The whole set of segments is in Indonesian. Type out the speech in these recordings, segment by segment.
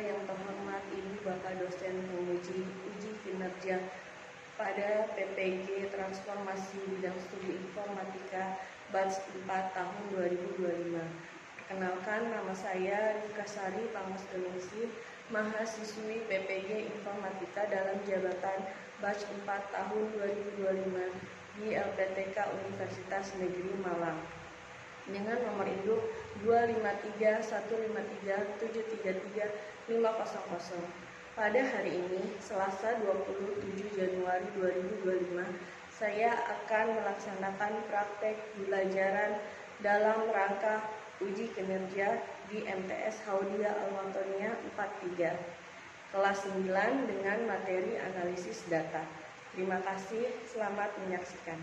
yang terhormat Ibu Bapak dosen penguji uji kinerja pada PPG Transformasi Bidang Studi Informatika Batch 4 tahun 2025. Perkenalkan, nama saya Rifka Sari Pangosdeningsih, mahasiswi PPG Informatika dalam jabatan Batch 4 tahun 2025 di LPTK Universitas Negeri Malang dengan nomor induk 253153733 Pada hari ini, Selasa 27 Januari 2025, saya akan melaksanakan praktek pembelajaran dalam rangka uji kinerja di MTS Haudia Al-Watonia 43, kelas 9 dengan materi analisis data. Terima kasih, selamat menyaksikan.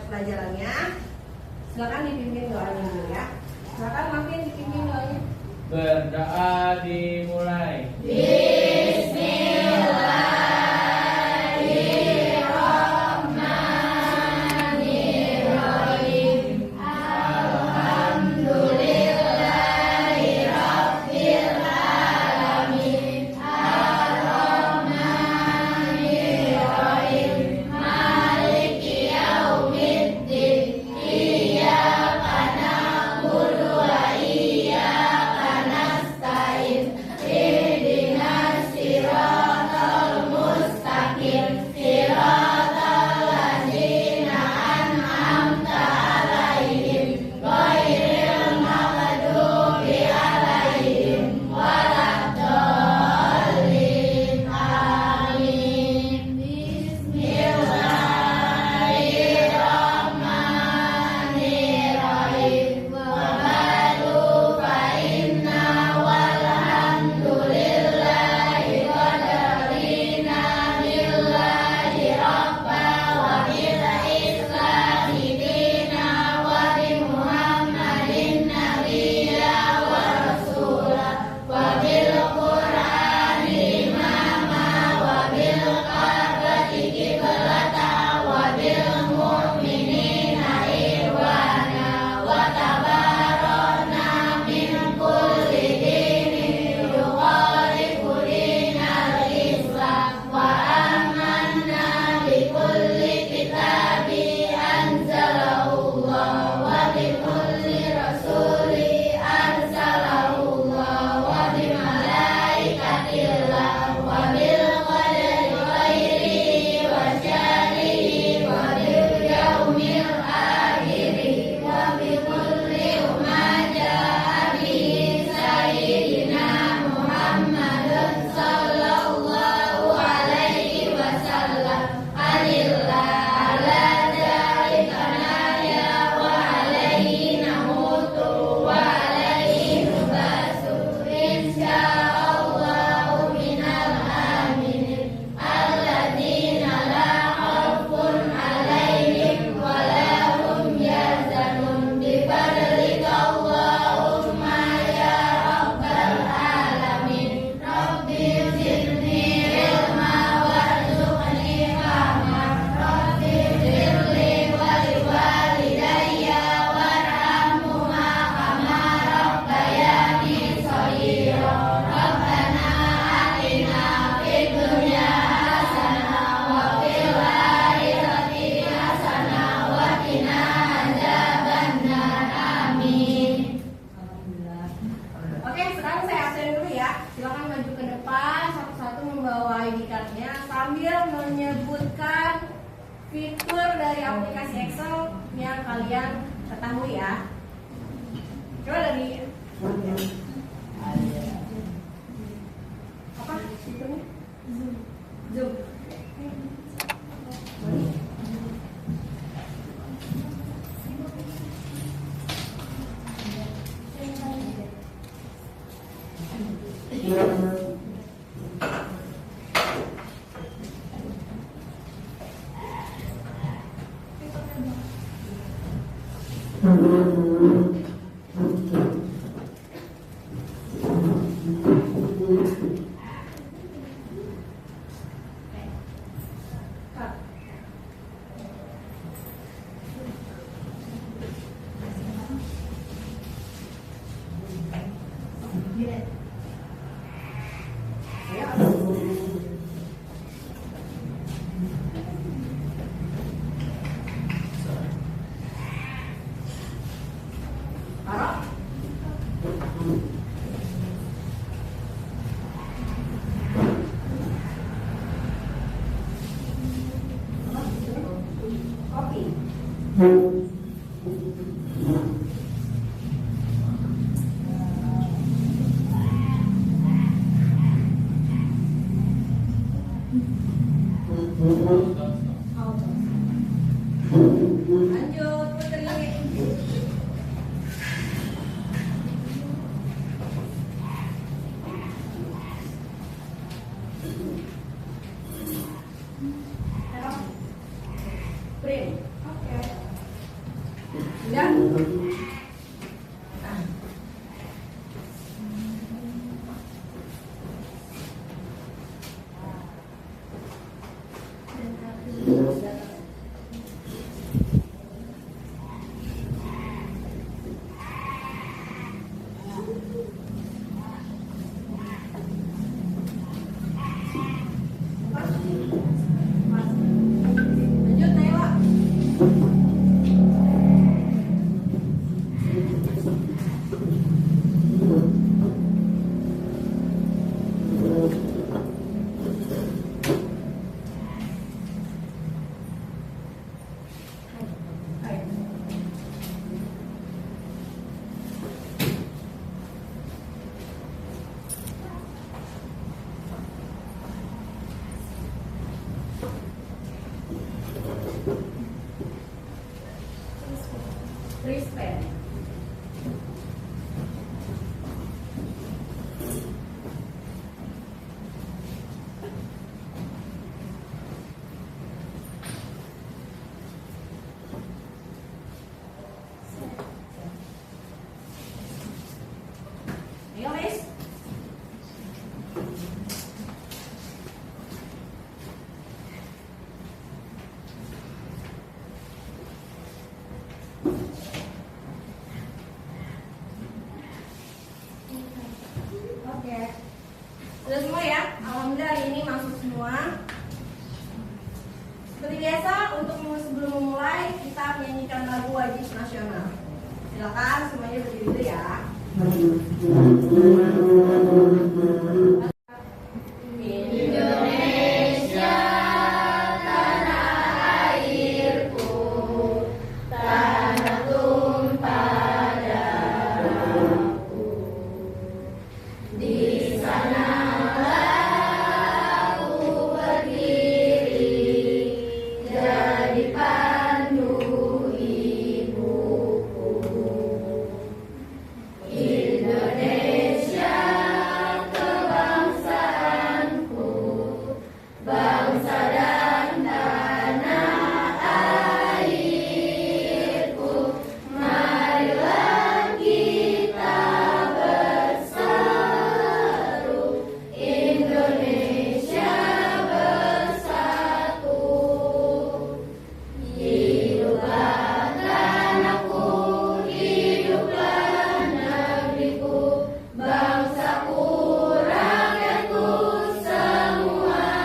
Pelajarannya, silakan dipimpin doanya dulu ya. Silakan Mafin dipimpin doanya. Berdoa dimulai. Silakan maju ke depan, satu-satu membawa ID card-nya sambil menyebutkan fitur dari aplikasi Excel yang kalian ketahui ya. Coba dari apa fiturnya? Zoom. Lanjut, Putri. Print. Oke. Udah? Nah. Lanjut, Naila. Respect. Ayo, Miss. Oke. Sudah semua ya? Alhamdulillah hari ini masuk semua. Seperti biasa, sebelum memulai kita menyanyikan lagu wajib nasional. Silakan semuanya berdiri dulu ya. Indonesia, tanah airku, tanah tumpah darahku. Di sanalah aku berdiri, jadi pandu ibuku. Indonesia kebangsaanku, bangsa dan tanah airku. Marilah kita berseru, Indonesia bersatu. Hiduplah tanahku, hiduplah negeriku, bangsaku, rakyatku semuanya.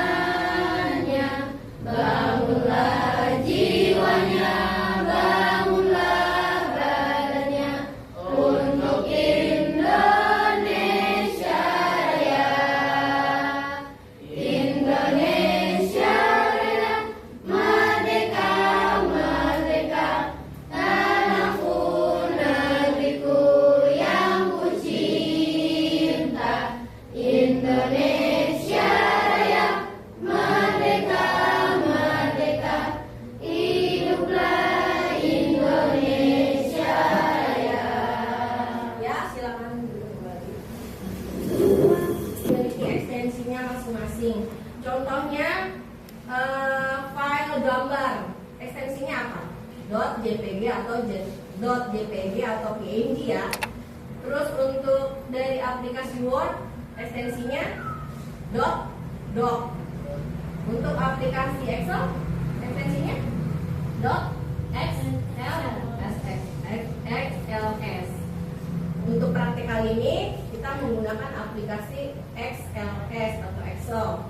Bangunlah jiwanya, bangunlah badannya, untuk Indonesia Raya. Indonesia Raya, merdeka, merdeka, tanahku, negeriku yang ku cinta. Indonesia Raya, merdeka, merdeka, hiduplah Indonesia Raya. Ya, silakan duduk kembali. Memiliki ekstensinya masing-masing. Contohnya file gambar. Ekstensinya apa? .jpg atau .jpg atau png ya. Terus untuk dari aplikasi Word ekstensinya .doc. Untuk aplikasi Excel ekstensinya .xls. Untuk praktik kali ini kita menggunakan aplikasi XLS atau Excel.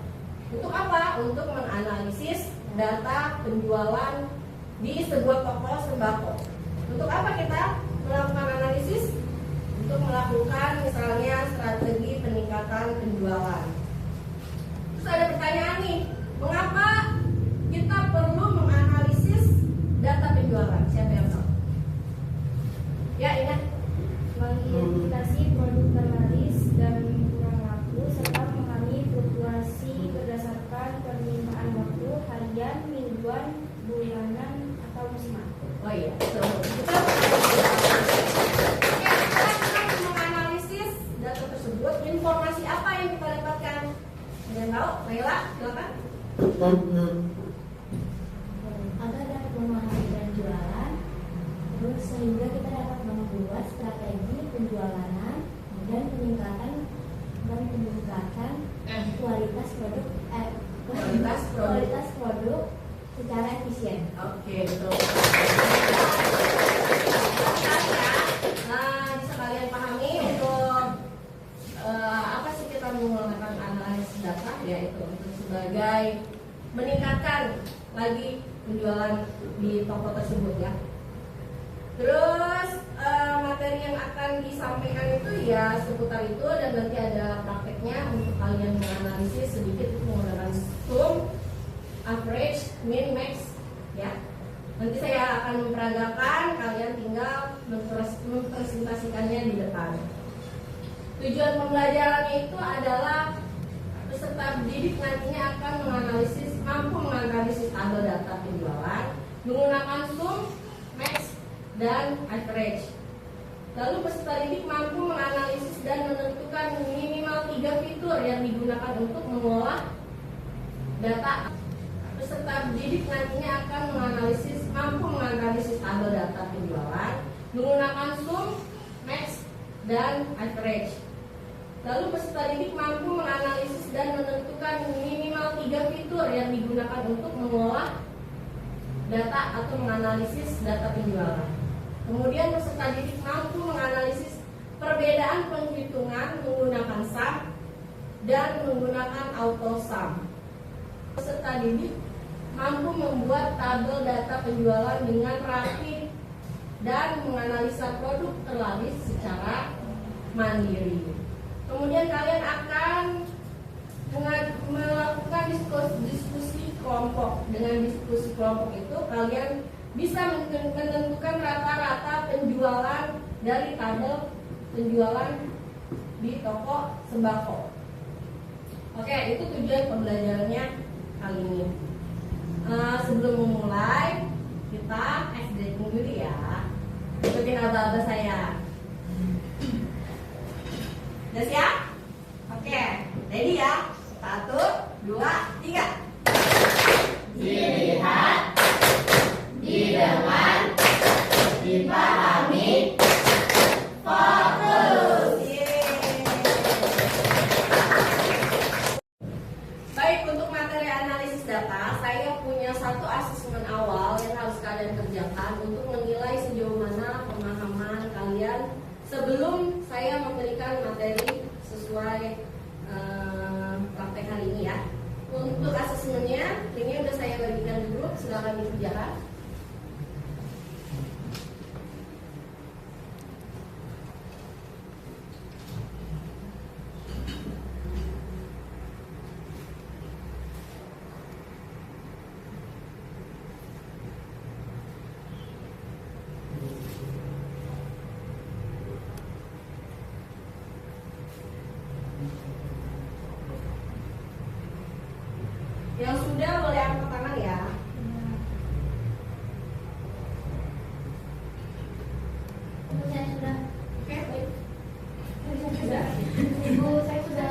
Untuk apa? Untuk menganalisis data penjualan di sebuah toko sembako. Untuk apa kita melakukan analisis? Untuk melakukan misalnya strategi peningkatan penjualan. Terus ada pertanyaan nih, mengapa kita perlu menganalisis data penjualan? Siapa yang tahu? Ya, ingat. Mengidentifikasi produk terlaris dan kurang laku serta memahami fluktuasi berdasarkan permintaan waktu harian, mingguan, bulanan, atau musiman. Oh iya, betul. Kita menganalisis data tersebut. Informasi apa yang kita dapatkan? Ada yang tahu? Laila, silakan. Agar dapat memahami dan jualan, terus sehingga kita dapat membuat strategi penjualan dan peningkatan kualitas produk secara efisien. Oke, betul. Nah, bisa kalian pahami untuk apa sih kita menggunakan analisis data, yaitu untuk sebagai meningkatkan lagi penjualan di toko tersebut ya. Terus materi yang akan disampaikan itu ya seputar itu, dan nanti ada prakteknya untuk kalian menganalisis sedikit menggunakan sum, average, min, max ya. Nanti saya akan memperagakan, kalian tinggal mempresentasikannya di depan. Tujuan pembelajarannya itu adalah peserta didik nantinya akan mampu menganalisis tabel data penjualan menggunakan sum, max, dan average. Lalu peserta didik mampu menganalisis dan menentukan minimal 3 fitur yang digunakan untuk mengolah data. Peserta didik nantinya akan mampu menganalisis tabel data penjualan menggunakan sum, max, dan average. Lalu peserta didik mampu menganalisis dan menentukan minimal 3 fitur yang digunakan untuk mengolah data atau menganalisis data penjualan. Kemudian peserta didik mampu menganalisis perbedaan penghitungan menggunakan sum dan menggunakan auto sum. Peserta didik mampu membuat tabel data penjualan dengan rapi dan menganalisa produk terlaris secara mandiri. Kemudian kalian akan melakukan diskusi kelompok. Dengan diskusi kelompok itu kalian bisa menentukan rata-rata penjualan dari tabel penjualan di toko sembako. Oke, itu tujuan pembelajarannya kali ini. Sebelum memulai, kita SD dulu ya. Ikutin aba-aba saya. Udah siap? Oke, ready ya? 1, 2, 3. Dilihat, didengar, dipahami, fokus. Baik, untuk materi analisis data, saya punya satu asesmen awal yang harus kalian kerjakan untuk menilai sejauh mana pemahaman kalian sebelum saya memberikan materi sesuai praktek hari ini ya. Untuk asesmennya, ini udah saya bagikan di grup, silakan dikerjakan. Yang sudah boleh angkat tangan ya. Saya sudah. Oke, baik. Ibu, saya sudah.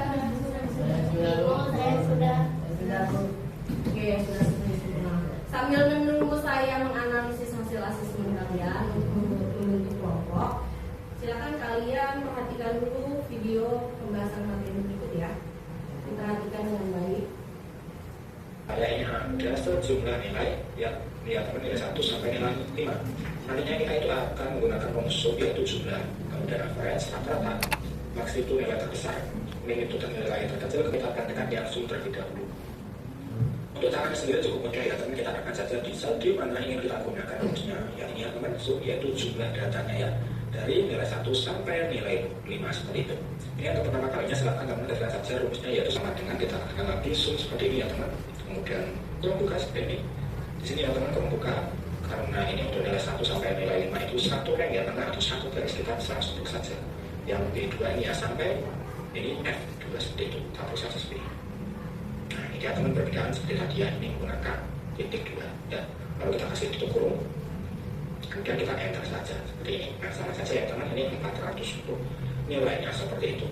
Oh, saya sudah. Oke, sudah sempurna. Sambil menunggu saya menganalisis hasil asesmen kalian untuk Silakan kalian perhatikan dulu video pembahasan materi berikut ya. Diperhatikan dengan baik. Ini ada sejumlah nilai yang nilai 1 sampai nilai 5. Nantinya kita itu akan menggunakan rumus sum yaitu jumlah, kemudian average, rata-rata, max itu nilai terbesar, min itu nilai terkecil. Kita akan tekan yang sum terlebih dahulu. Untuk caranya sendiri cukup mudah ya, teman. Kita akan saja di sel di mana ingin kita gunakan rumusnya. Yang ini yang teman sum yaitu jumlah datanya ya, dari nilai 1 sampai nilai 5 seperti itu. Ini untuk pertama kalinya silakan teman tekan saja rumusnya yaitu sama dengan kita akan lagi sum seperti ini ya teman. Kemudian kurang buka seperti ini. Di sini ya teman kurang buka, karena ini untuk nilai 1 sampai nilai 5 itu satu rank ya teman, atau satu garis kita bisa langsung buka saja. Yang B2 ini ya sampai ini F2 seperti itu, satu saja seperti ini. Nah ini ya teman perbedaan seperti tadi ya, ini menggunakan titik 2 ya. Lalu kita kasih tutup kurung, kemudian kita enter saja seperti ini. Nah sama saja ya teman, ini 400 untuk nilainya seperti itu.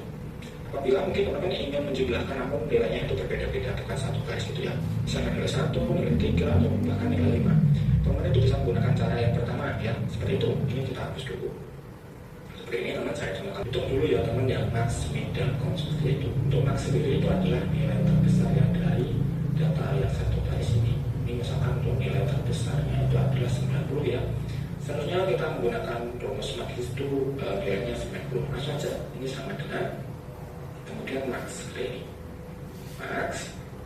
Apabila mungkin teman-teman ingin menjumlahkan namun nilainya itu berbeda-beda dengan satu garis gitu ya, misalnya nilai 1, nilai 3, atau bahkan nilai 5, teman-teman itu bisa menggunakan cara yang pertama ya, seperti itu. Ini kita hapus dulu seperti ini teman. Saya contohkan, hitung dulu ya teman yang max, min, dan con seperti itu. Untuk max sendiri itu adalah nilai terbesar yang dari data yang satu garis ini. Ini misalkan untuk nilai terbesarnya itu adalah 90 ya, seharusnya kita menggunakan rumus max itu nilainya 90. Nah saja ini sama dengan kemudian max seperti ini. Max,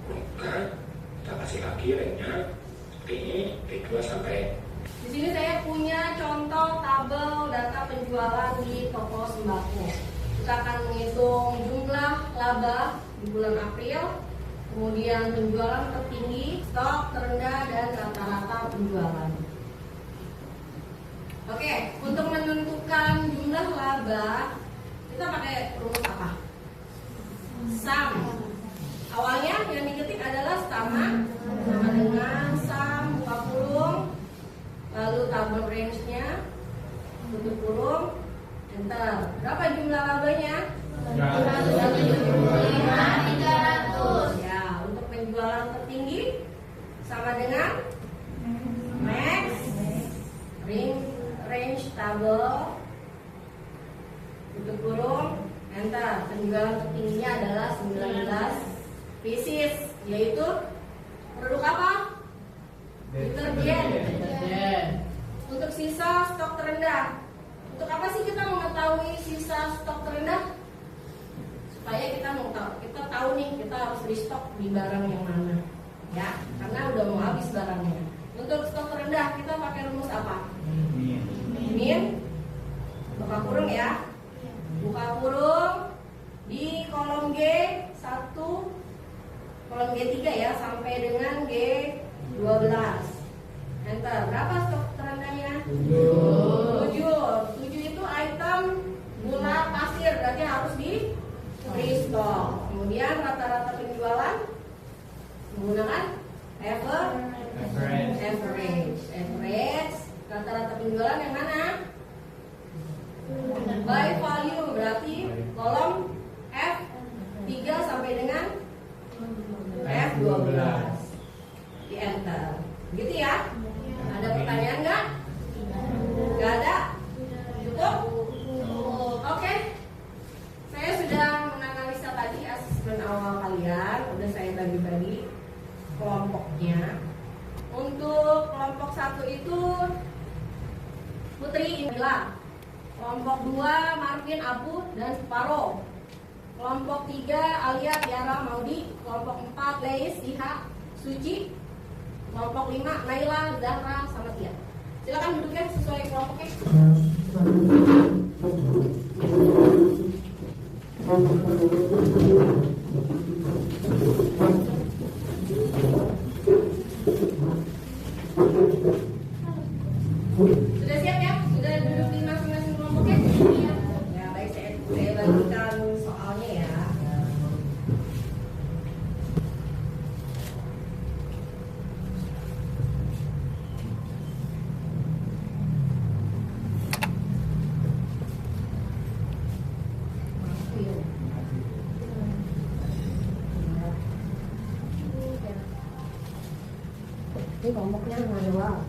buka, kita kasih lagi ranknya seperti ini, B2 sampai. Di sini saya punya contoh tabel data penjualan di toko sembako. Kita akan menghitung jumlah laba di bulan April, kemudian penjualan tertinggi, stok terendah, dan rata-rata penjualan. Oke, untuk menentukan jumlah laba, kita pakai rumus apa? Sum. Awalnya yang diketik adalah sama dengan sum buka kurung, lalu tabel range-nya, tutup kurung, enter. Berapa jumlah labanya? 300. Ya, untuk penjualan tertinggi sama dengan max range tabel, tutup kurung, enter. Penjualan tertingginya adalah 19 pieces, yaitu produk apa? Deterjen. Untuk sisa stok terendah, untuk apa sih kita mengetahui sisa stok terendah? Supaya kita tahu nih kita harus restock di barang yang mana, ya, karena udah mau habis barangnya. Untuk stok terendah kita pakai rumus apa? Min, buka kurung ya, buka kurung di kolom G1, kolom G3 ya, sampai dengan G12, enter. Berapa stok terendahnya? 7 itu item gula pasir, berarti harus di restock. Kemudian rata-rata penjualan menggunakan average. Rata-rata penjualan yang mana? By value, berarti kolom F3 sampai dengan F12. Di enter. Gitu ya? Ada pertanyaan nggak? Nggak ada? Cukup? Oke. Saya sudah menganalisa tadi asesmen awal kalian. Udah saya bagi-bagi kelompoknya. Untuk kelompok 1 itu Putri Indra. Kelompok 2 Marvin Abu dan Separo. Kelompok 3 Alia Tiara Maudi. Kelompok 4 Leis Iha Suci. Kelompok 5 Naila Zahra sama Tia. Silakan duduk ya sesuai kelompoknya. Sudah siap ya? Sudah duduk di masing-masing kelompoknya? Iya. Ya baik, saya bagikan soalnya ya. Ini kelompoknya manual.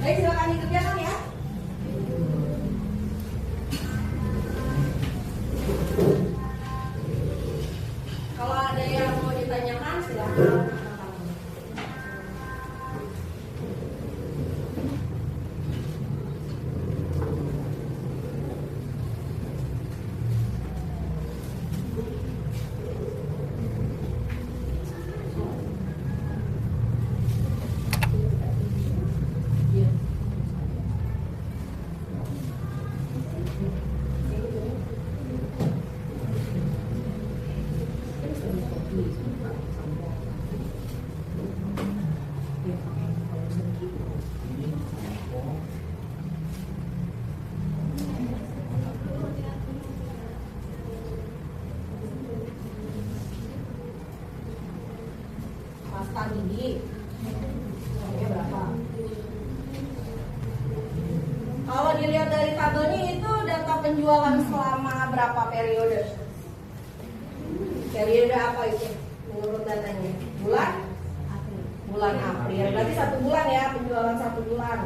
Baik, ditanyakan silakan. Pasta gigi harganya berapa? Kalau dilihat dari tabelnya itu data penjualan selama berapa periode? Periode apa itu menurut datanya? Bulan April. Berarti 1 bulan ya, penjualan 1 bulan.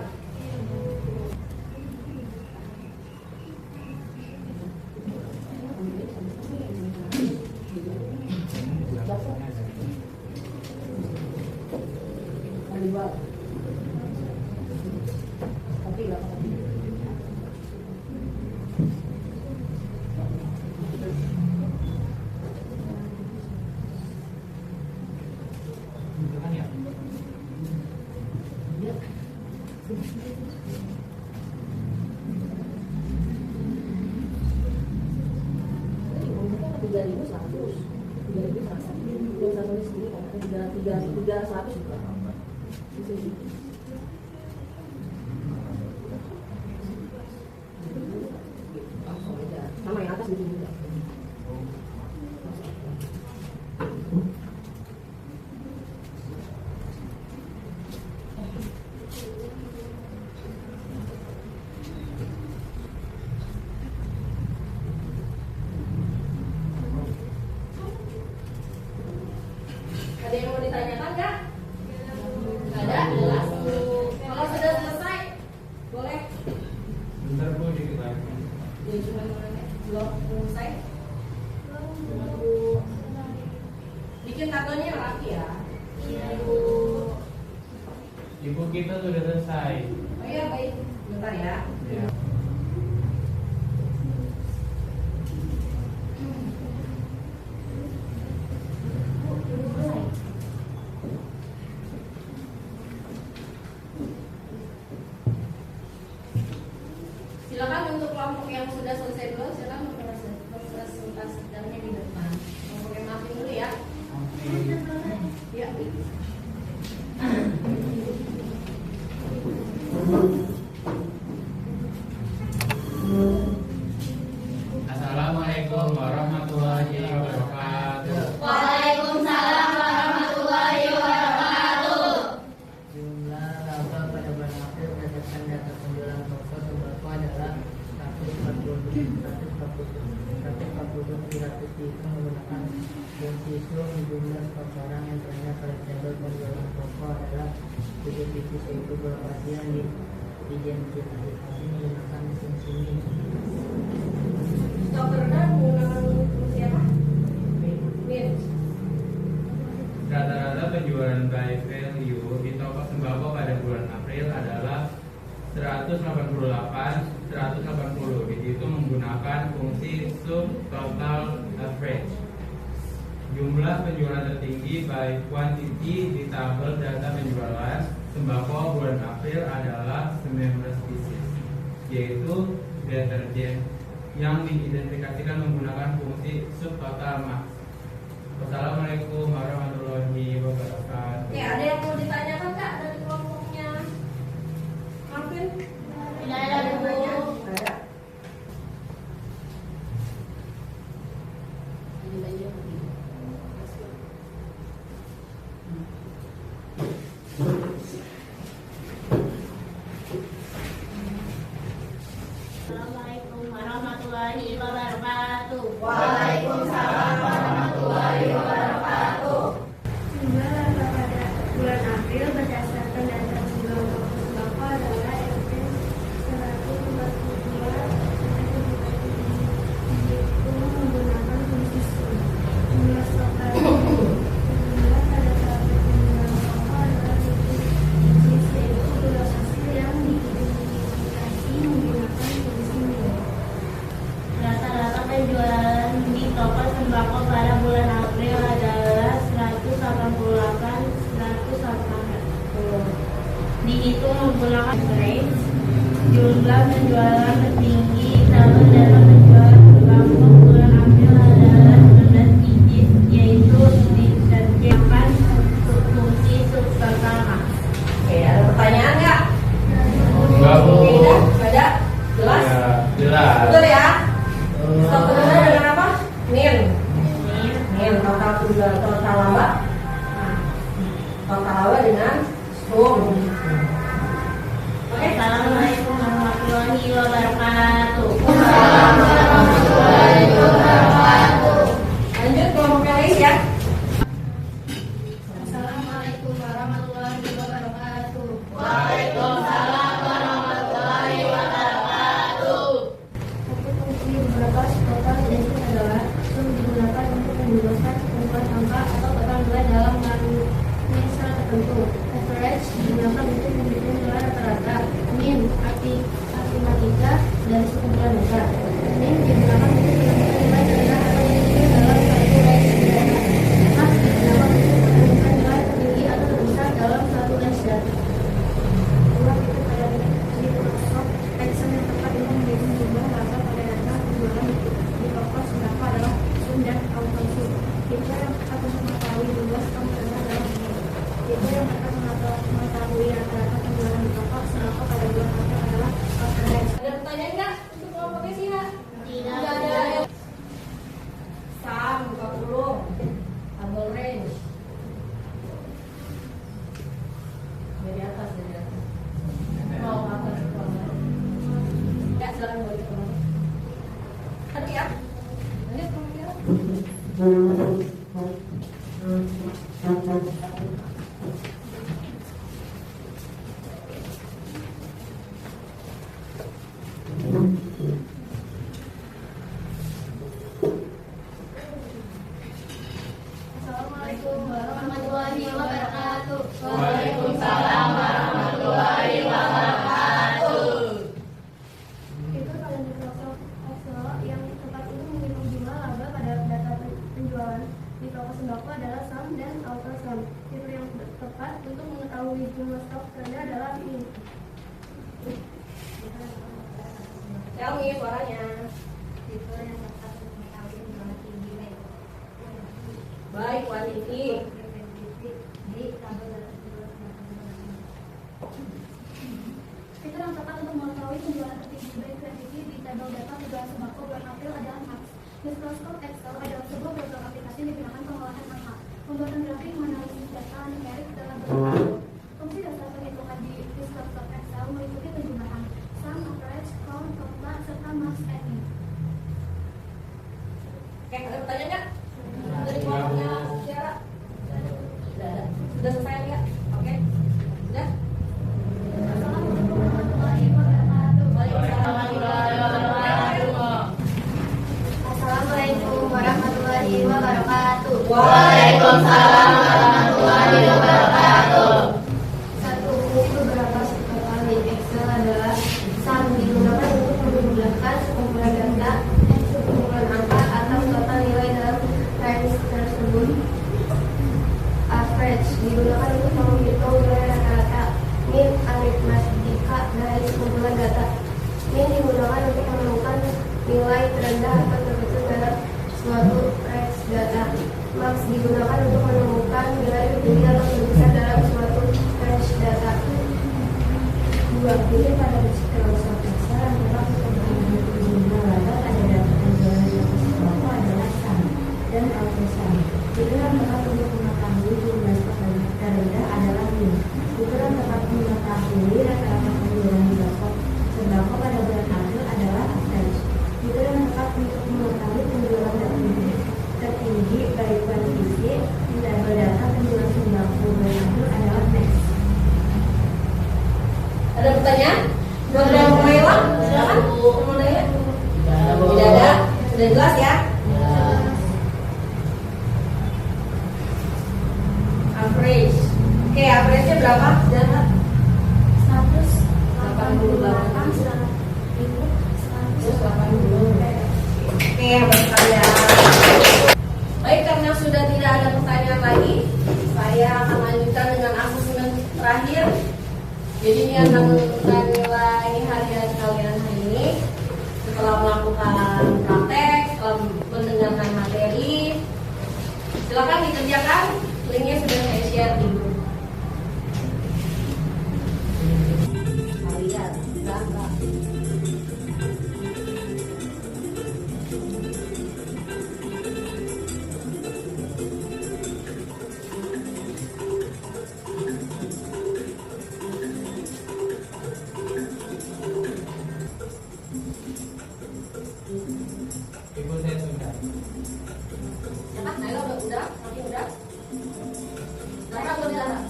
Sama yang atas gitu juga. Ada yang mau ditanyakan nggak? Ada, jelas. Kalau sudah selesai, boleh. Bentar Bu, dikit lagi. Ya cuma belum selesai. Bikin tatonya yang rapi ya. Iya Ibu. Ibu kita sudah selesai. Oh iya baik. Bentar ya. Ya. Silakan untuk kelompok yang sudah selesai dulu, silakan mempresentasikannya di depan. Kelompok yang maafin dulu ya. Ya. Assalamualaikum warahmatullahi wabarakatuh. Waalaikumsalam warahmatullahi wabarakatuh. Jumlah laba pada bulan April berdasarkan data penjualan toko tembakau adalah 140 dihitung menggunakan fungsi sum. Jumlah stok barang yang terlihat pada tabel penjualan toko adalah 7 pieces, yaitu berapa yang diidentifikasi menggunakan fungsi min. Stok terendah menggunakan fungsi apa? Min. Rata-rata penjualan by value di toko sembako pada bulan April adalah 180 dihitung menggunakan fungsi sum total average. Jumlah penjualan tertinggi by quantity di tabel data penjualan sembako bulan April adalah 19 pieces, yaitu deterjen yang diidentifikasikan menggunakan fungsi sub total max. Wassalamualaikum warahmatullahi wabarakatuh. Oke, ada yang mau ditanyakan nggak dari kelompoknya? Marvin? Tidak ada, Bu. Ada. Assalamualaikum warahmatullahi wabarakatuh. Waalaikumsalam warahmatullahi wabarakatuh. jumlah penjualan tertinggi tahun dalam penjualan sembako bulan April adalah 19 digit, yaitu diterjemahkan fungsi subpertama. Oke, ada pertanyaan nggak? Enggak, Bu. Tidak? Ada? Jelas? Ya, jelas. Betul ya? Stop kedua dengan apa? Min. Min, total tujuan total laba. Total laba dengan sum. Oke. Assalamualaikum warahmatullahi wabarakatuh. Lanjut kelompok yang lain ya. Assalamualaikum warahmatullahi wabarakatuh. Satu fungsi beberapa total identik adalah sum digunakan untuk menjelaskan kumpulan angka atau total nilai dalam misal tertentu. Average digunakan untuk menentukan nilai rata-rata. Min arti matematika dari sekumpulan data. Min digunakan untuk menentukan nilai terendah atau tertinggi dalam satu range data. Max digunakan untuk menentukan nilai tertinggi atau terbesar dalam satu range data. Uang itu pada Microsoft Excel yang tepat untuk menghitung jumlah laba pada data penjualan di toko sembako adalah sum dan autosum. Fitur yang tepat untuk mengetahui jumlah stok terendah dalam bulan. Fitur yang tepat mengetahui rata-rata penjualan di toko sembako pada bulan April adalah average. Ada pertanyaan nggak untuk kelompoknya sih ya? Tidak ada. Sum, buka kurung, double range. Dari atas, dari atas. Mau ke atas, ke atas. Ya, silakan balik ke bawah. Hati ya. Lanjut kelompoknya. Assalamualaikum warahmatullahi wabarakatuh. Fitur pada Microsoft Excel yang tepat untuk menghitung jumlah laba pada data penjualan di toko sembako adalah sum dan auto sum. Fitur yang tepat untuk mengetahui jumlah stok terendah adalah min. Tell me suaranya. Fitur yang tepat untuk mengetahui jumlah tinggi Baik, Waniti. di tabel data penjualan. Fitur yang tepat untuk mengetahui penjualan tertinggi baik prediksi di tabel data penjualan sembako bulan April adalah Max. Microsoft Excel adalah sebuah program aplikasi yang digunakan pengolahan angka, pembuatan grafik, menganalisis data numerik dalam bentuk tabel. Fungsi dasar penghitungan di Microsoft Excel meliputi penjumlahan sum, average, count, total, serta max and min. Oke, ada pertanyaan nggak? Dari kelompoknya Tiara? Sudah ada. Sudah selesai ya? Oke. Sudah? Assalamualaikum warahmatullahi wabarakatuh. Assalamualaikum warahmatullahi wabarakatuh. Waalaikumsalam warahmatullahi wabarakatuh. Satu fungsi beberapa total di Excel adalah sum digunakan untuk menjumlahkan sekumpulan data, sekumpulan angka atau total nilai dalam range tersebut. Average digunakan untuk menghitung nilai rata-rata. Min aritmatika dari sekumpulan data. Min digunakan untuk menemukan nilai terendah atau terbesar dalam suatu range data. Max digunakan untuk menemukan nilai tertinggi atau terbesar dalam suatu range data. Dua fitur pada Microsoft Excel yang tepat untuk menghitung jumlah laba pada data penjualan di toko sembako adalah sum dan auto sum. Fitur yang tepat untuk mengetahui jumlah stok terendah adalah min. Fitur yang tepat mengetahui rata-rata penjualan di toko sembako pada bulan April adalah average. Fitur yang tepat untuk mengetahui penjualan tertinggi baik kuantiti di tabel data penjualan sembako bulan April adalah max. Ada pertanyaan? Sudah mulai lah? Silakan. Mulai ya? Tidak ada. Sudah jelas ya? Average. Oke, average-nya berapa? Sudah 188.180. Oke, bertanya. Baik, karena sudah tidak ada pertanyaan lagi, saya akan lanjutkan dengan asesmen terakhir, Jadi ini akan menentukan nilai harian kalian hari ini setelah melakukan praktek, setelah mendengarkan materi. Silakan dikerjakan, linknya sudah saya share di grup. Harian, data. Ibu saya sudah. Siapa? Naila udah? Nanti udah? Zahra belum Zahra?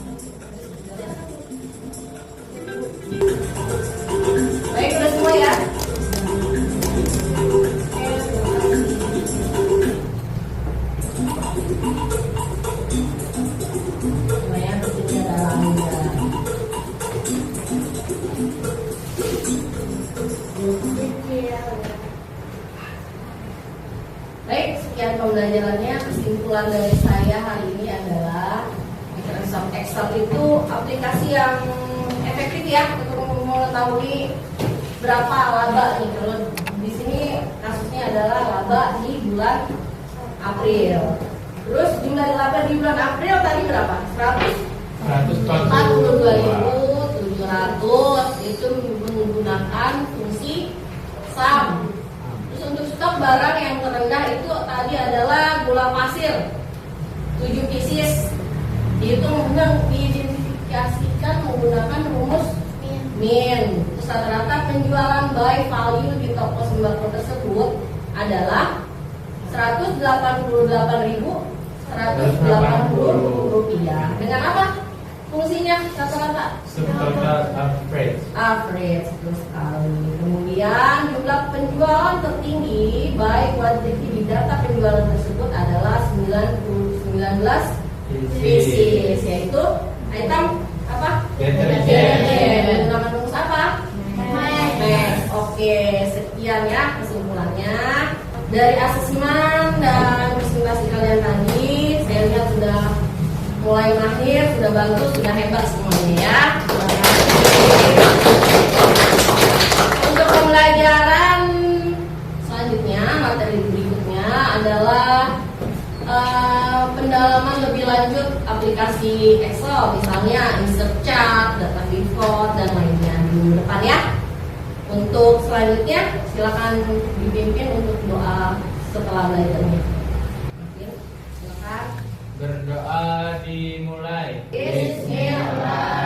Baik, udah semua ya? Lumayan tentunya dalam Baik, sekian pembelajarannya. Kesimpulan dari saya hari ini adalah Microsoft Excel itu aplikasi yang efektif ya untuk mengetahui berapa laba nih. Kalau di sini kasusnya adalah laba di bulan April. Terus jumlah laba di bulan April tadi berapa? 142.700 itu menggunakan fungsi sum. Terus untuk stok barang yang terendah itu tadi adalah gula pasir 7 pieces. Dihitung diidentifikasikan menggunakan rumus min. Terus rata-rata penjualan by value di toko sembako tersebut adalah 188.180 rupiah. Dengan apa fungsinya rata-rata? Subtotal average. Average betul sekali. Kemudian jumlah penjualan tertinggi by quantity di data penjualan tersebut adalah 19 pieces, yaitu item apa? Deterjen. Nama rumus apa? Max. Oke, sekian ya kesimpulannya dari asesmen dan presentasi kalian tadi. Saya lihat sudah mulai mahir, sudah bagus, sudah hebat semuanya ya. Untuk pembelajaran selanjutnya, materi berikutnya adalah pendalaman lebih lanjut aplikasi Excel, misalnya insert chart, data pivot, dan lainnya di depan ya. Untuk selanjutnya, silakan dipimpin untuk doa setelah belajarnya. Silakan. Berdoa dimulai. Bismillah.